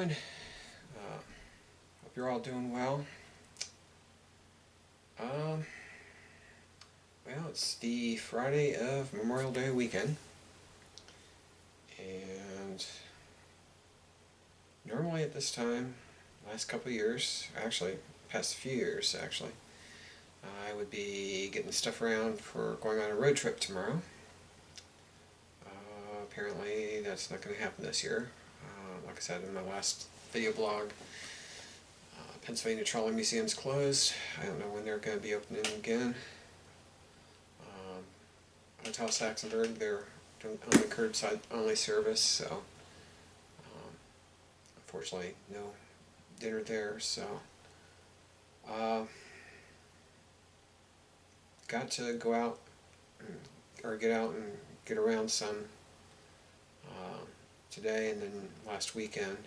doing? Hope you're all doing well. Um, well, it's the Friday of Memorial Day weekend, and normally at this time, last couple of years, actually, past few years actually, I would be getting stuff around for going on a road trip tomorrow. Apparently, that's not going to happen this year. Like I said in my last video blog, Pennsylvania Trolley Museum's closed. I don't know when they're going to be opening again. Hotel Saxonburg, they're doing only curbside only service, so unfortunately no dinner there. So got to go out or get out and get around some today and then last weekend.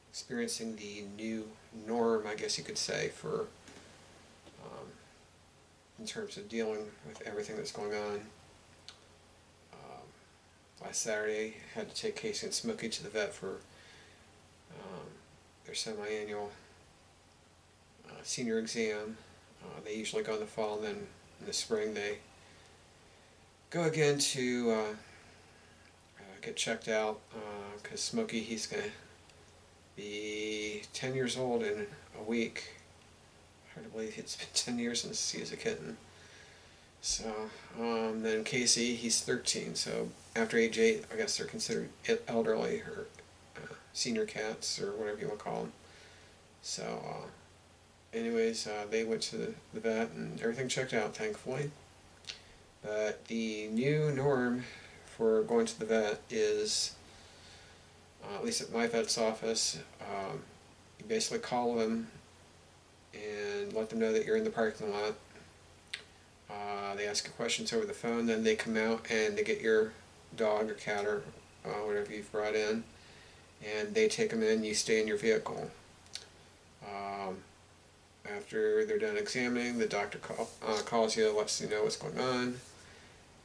Experiencing the new norm, I guess you could say, for in terms of dealing with everything that's going on. Last Saturday, had to take Casey and Smokey to the vet for their semi-annual senior exam. They usually go in the fall, and then in the spring they go again to get checked out, because Smokey, he's going to be 10 years old in a week. Hard to believe it's been 10 years since he was a kitten. So, then Casey, he's 13, so after age 8, I guess they're considered elderly, or senior cats, or whatever you want to call them. So, anyways, they went to the vet, and everything checked out, thankfully. But the new norm for going to the vet is, at least at my vet's office, you basically call them and let them know that you're in the parking lot. They ask you questions over the phone, then they come out and they get your dog or cat or whatever you've brought in, and they take them in, you stay in your vehicle. After they're done examining, the doctor calls you, lets you know what's going on,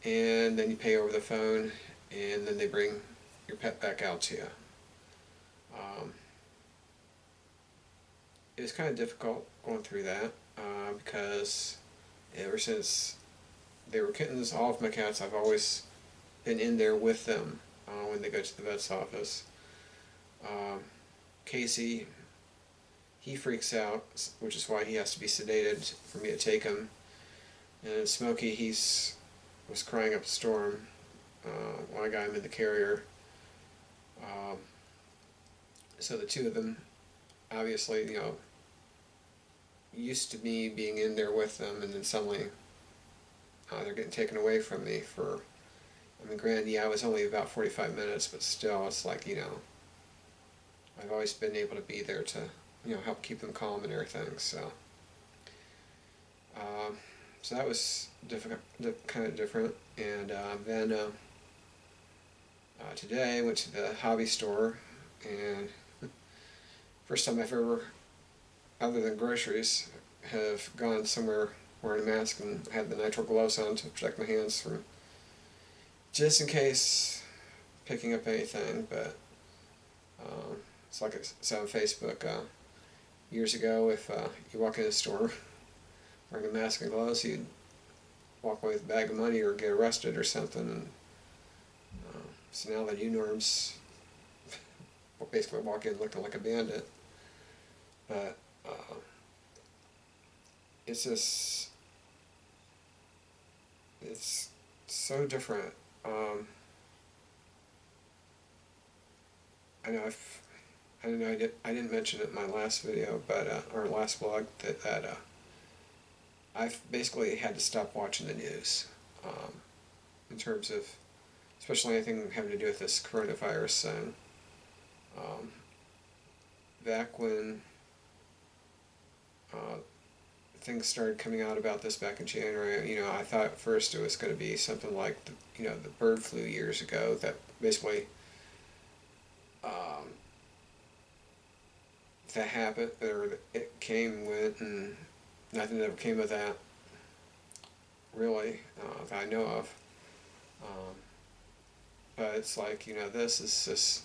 and then you pay over the phone, and then they bring your pet back out to you. It was kind of difficult going through that, because ever since they were kittens, all of my cats, I've always been in there with them when they go to the vet's office. Casey, he freaks out, which is why he has to be sedated for me to take him. And Smokey, was crying up a storm when I got him in the carrier. So the two of them, obviously, used to me being in there with them, and then suddenly they're getting taken away from me for, I mean, granted, yeah, it was only about 45 minutes, but still, it's like, I've always been able to be there to, help keep them calm and everything, so. So that was kind of different, and then today I went to the hobby store, and first time I've ever, other than groceries, have gone somewhere wearing a mask and had the nitrile gloves on to protect my hands from, just in case, picking up anything. But it's like I said on Facebook, years ago, if you walk in a store wearing a mask and gloves, you'd walk away with a bag of money or get arrested or something. And so now the new norm's basically walk in looking like a bandit. But it's just, it's so different. I know I don't know, I didn't mention it in my last video, but or last vlog, that I've basically had to stop watching the news, in terms of, especially anything having to do with this coronavirus thing. Back when things started coming out about this back in January, I thought at first it was going to be something like the bird flu years ago, that basically that happened, or it came, went, and nothing ever came of that, really, that I know of. But it's like, this is just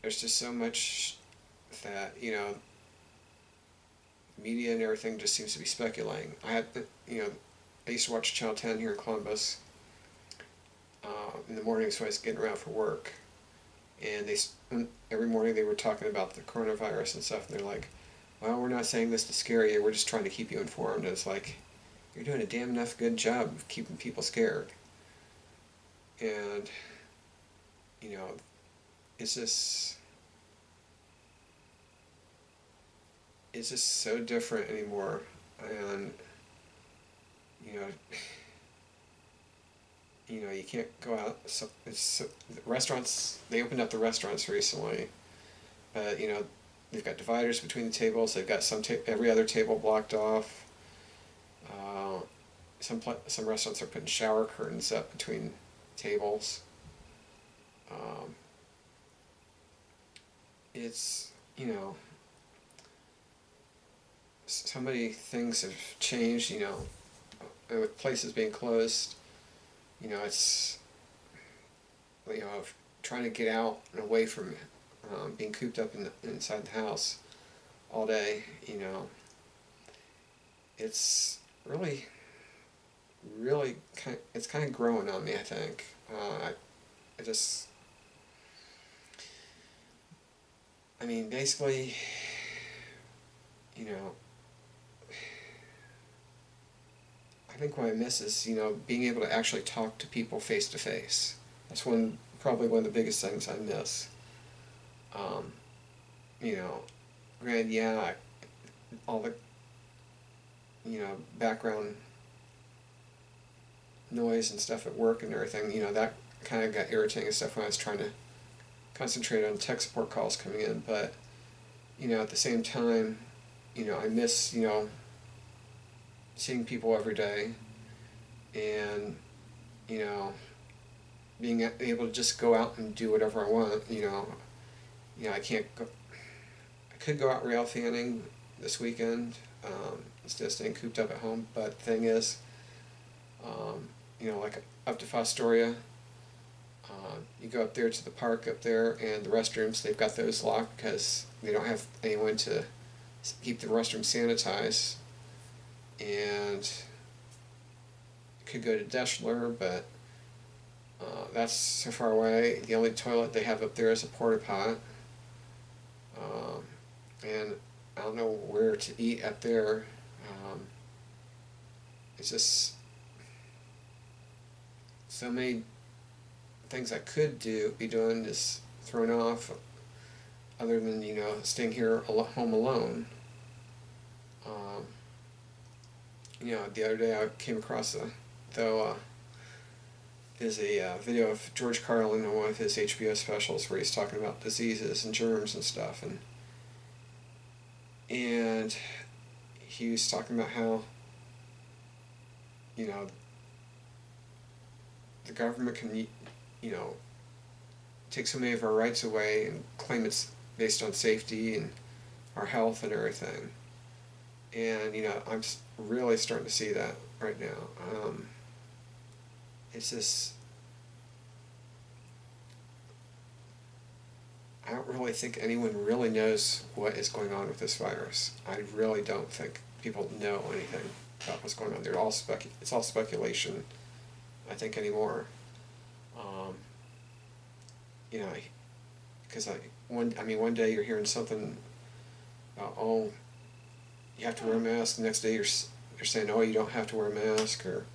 there's just so much that, media and everything just seems to be speculating. I used to watch Channel 10 here in Columbus in the mornings when I was getting around for work, and every morning they were talking about the coronavirus and stuff, and they're like, well, we're not saying this to scare you, we're just trying to keep you informed. And it's like, you're doing a damn enough good job of keeping people scared. And, you know, it's just, it's just so different anymore. And, you know, you can't go out. So the restaurants, they opened up the restaurants recently, but, they've got dividers between the tables. They've got every other table blocked off. Some restaurants are putting shower curtains up between tables. Um, it's, so many things have changed, with places being closed. It's, trying to get out and away from being cooped up inside the house all day, it's really it's kind of growing on me, I think. I just, I mean, basically, you know, I think what I miss is, being able to actually talk to people face to face. That's probably one of the biggest things I miss. Um, you know, Granted, yeah, all the, background noise and stuff at work and everything, that kind of got irritating and stuff when I was trying to concentrate on tech support calls coming in. But, at the same time, I miss, seeing people every day, and, you know, being able to just go out and do whatever I want. I can't go. I could go out rail fanning this weekend instead of staying cooped up at home. But the thing is, like up to Fostoria, you go up there to the park up there, and the restrooms, they've got those locked because they don't have anyone to keep the restroom sanitized. And could go to Deschler, but that's so far away. The only toilet they have up there is a porta pot. And I don't know where to eat up there. It's just so many things I could be doing is thrown off, other than, staying here home alone. Um, the other day I came across is a video of George Carlin on one of his HBO specials where he's talking about diseases and germs and stuff, and he was talking about how, the government can, take so many of our rights away and claim it's based on safety and our health and everything. And, I'm really starting to see that right now. It's just, I don't really think anyone really knows what is going on with this virus. I really don't think people know anything about what's going on. It's all speculation, I think, anymore. Um, because one day you're hearing something about, oh, you have to wear a mask. The next day you're saying, oh, you don't have to wear a mask, or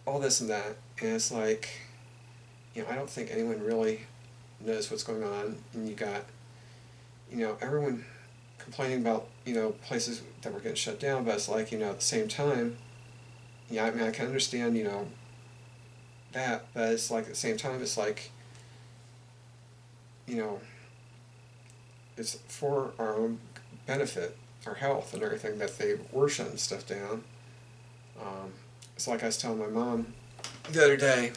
all this and that. And it's like, I don't think anyone really knows what's going on. And you got, everyone complaining about, places that were getting shut down, but it's like, at the same time, I can understand, that, but it's like, at the same time, it's like, it's for our own benefit, our health and everything, that they were shutting stuff down. It's like I was telling my mom the other day,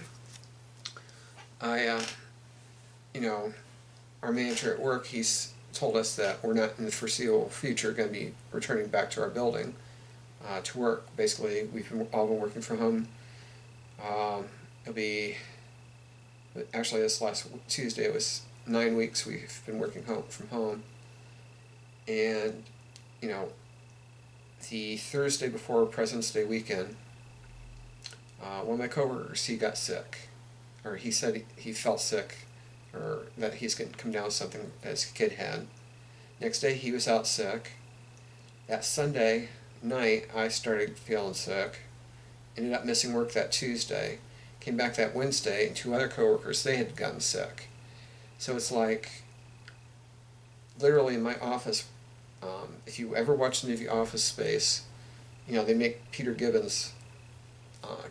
our manager at work, he's told us that we're not in the foreseeable future going to be returning back to our building to work. Basically, we've all been working from home. It'll be, actually, this last Tuesday, it was 9 weeks we've been working from home, and you know, the Thursday before President's Day weekend, one of my coworkers, he got sick, or he said he felt sick, or that he's going to come down with something that his kid had. Next day he was out sick. That Sunday night I started feeling sick. Ended up missing work that Tuesday. Came back that Wednesday, and two other coworkers, they had gotten sick. So it's like, literally in my office, if you ever watch the movie Office Space, you know, they make Peter Gibbons'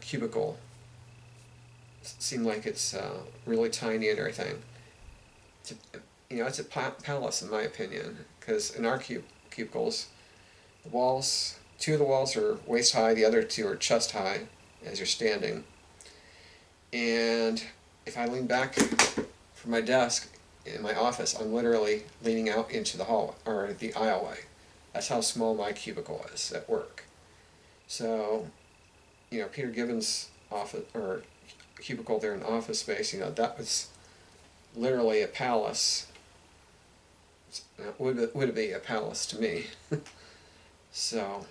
cubicle seem like it's really tiny and everything. It's a palace in my opinion, because in our cubicles, the walls, two of the walls are waist high, the other two are chest high as you're standing. And if I lean back from my desk in my office, I'm literally leaning out into the hall or the aisleway. That's how small my cubicle is at work. So, Peter Gibbons' office or cubicle there in Office Space, that was literally a palace. Would it be a palace to me? So,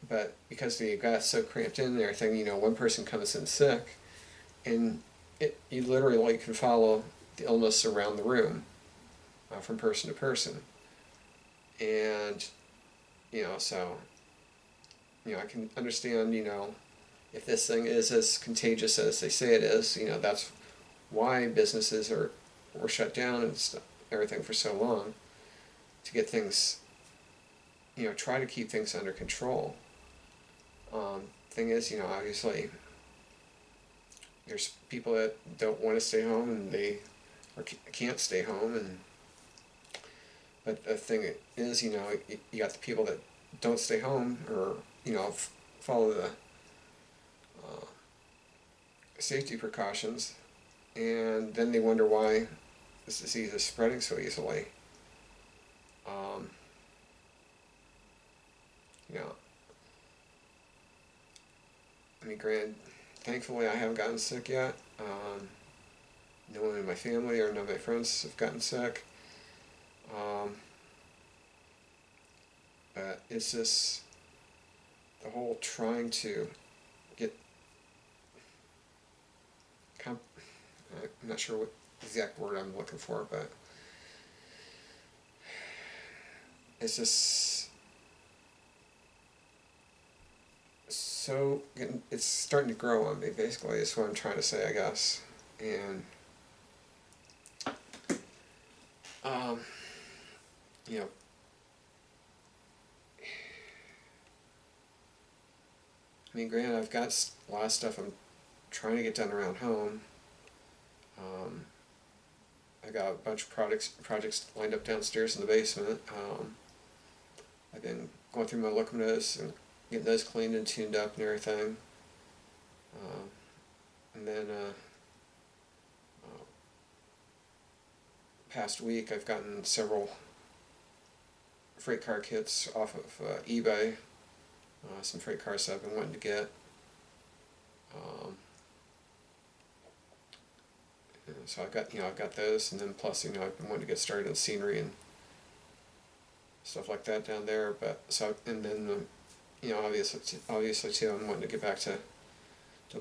but because they got so cramped in and everything, one person comes in sick, and you literally can follow the illness around the room from person to person. And, so, I can understand, if this thing is as contagious as they say it is, that's why businesses were shut down and stuff, everything for so long, to get things, try to keep things under control. Thing is, obviously, there's people that don't want to stay home and they can't stay home, but the thing is, you got the people that don't stay home or follow the safety precautions, and then they wonder why this disease is spreading so easily. Granted, thankfully I haven't gotten sick yet. No one in my family or none of my friends have gotten sick. But it's just the whole trying to get, I'm not sure what exact word I'm looking for, but it's just so, it's starting to grow on me, basically, is what I'm trying to say, I guess. And, granted, I've got a lot of stuff I'm trying to get done around home. I got a bunch of projects lined up downstairs in the basement. I've been going through my locomotives and getting those cleaned and tuned up and everything. And then past week I've gotten several freight car kits off of eBay. Some freight cars that I've been wanting to get. So I've got those, and then plus I've been wanting to get started in scenery and stuff like that down there. But and then obviously too, I'm wanting to get back to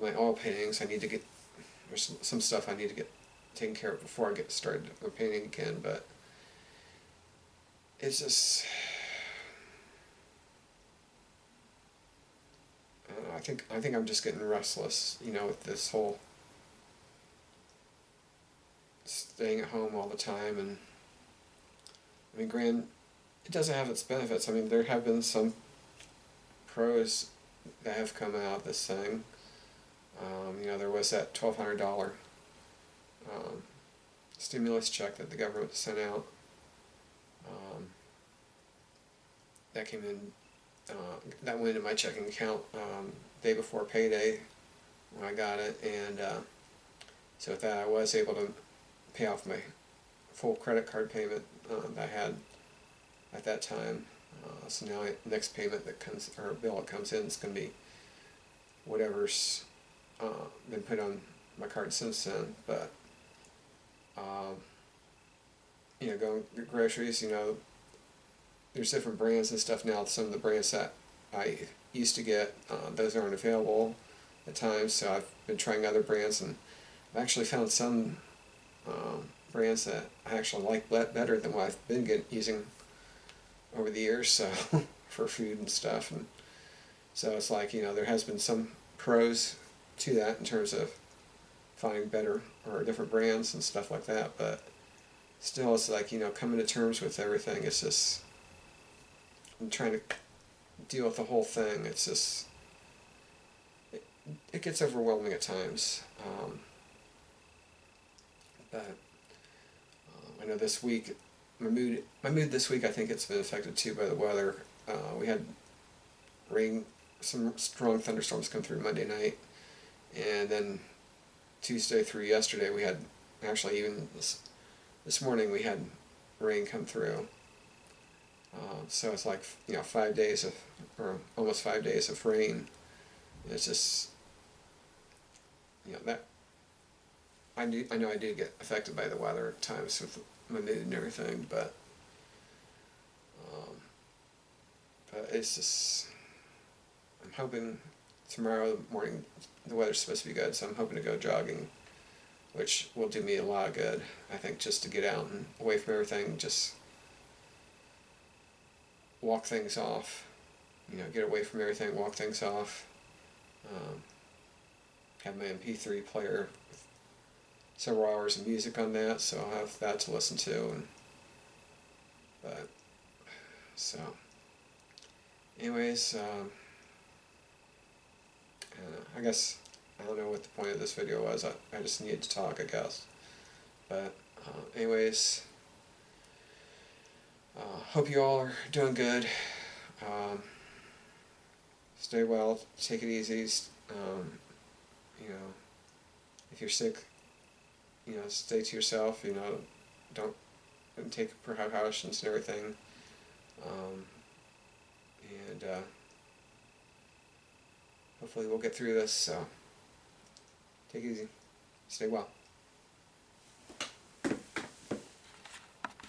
my oil paintings. There's some stuff I need to get taken care of before I get started with painting again. But it's just, I don't know, I think I'm just getting restless, with this whole staying at home all the time. And granted, it doesn't have its benefits. There have been some pros that have come out of this thing. There was that $1,200 stimulus check that the government sent out. That came in, that went into my checking account day before payday when I got it, and so with that I was able to pay off my full credit card payment that I had at that time. So now next payment that comes, or bill that comes in, is going to be whatever's been put on my card since then. But Going to groceries, there's different brands and stuff now. Some of the brands that I used to get, those aren't available at times, so I've been trying other brands, and I've actually found some brands that I actually like better than what I've been using over the years, so for food and stuff. And so it's like, there has been some pros to that in terms of finding better or different brands and stuff like that, but still it's like, coming to terms with everything. It's just, I'm trying to deal with the whole thing. It's just, it gets overwhelming at times. But I know this week, my mood this week, I think it's been affected too by the weather. We had rain, some strong thunderstorms come through Monday night, and then Tuesday through yesterday we had, actually even this morning we had rain come through. So it's like, 5 days of, or almost 5 days of rain. And it's just, that I know I do get affected by the weather at times with my mood and everything, but it's just, I'm hoping tomorrow morning the weather's supposed to be good, so I'm hoping to go jogging, which will do me a lot of good. I think just to get out and away from everything, just walk things off, get away from everything, walk things off. Have my MP3 player with several hours of music on that, so I'll have that to listen to. So, anyways, I guess I don't know what the point of this video was. I just needed to talk, I guess. But anyways, hope you all are doing good. Stay well, take it easy. If you're sick, stay to yourself. Don't take precautions and everything. And hopefully we'll get through this. So take it easy. Stay well.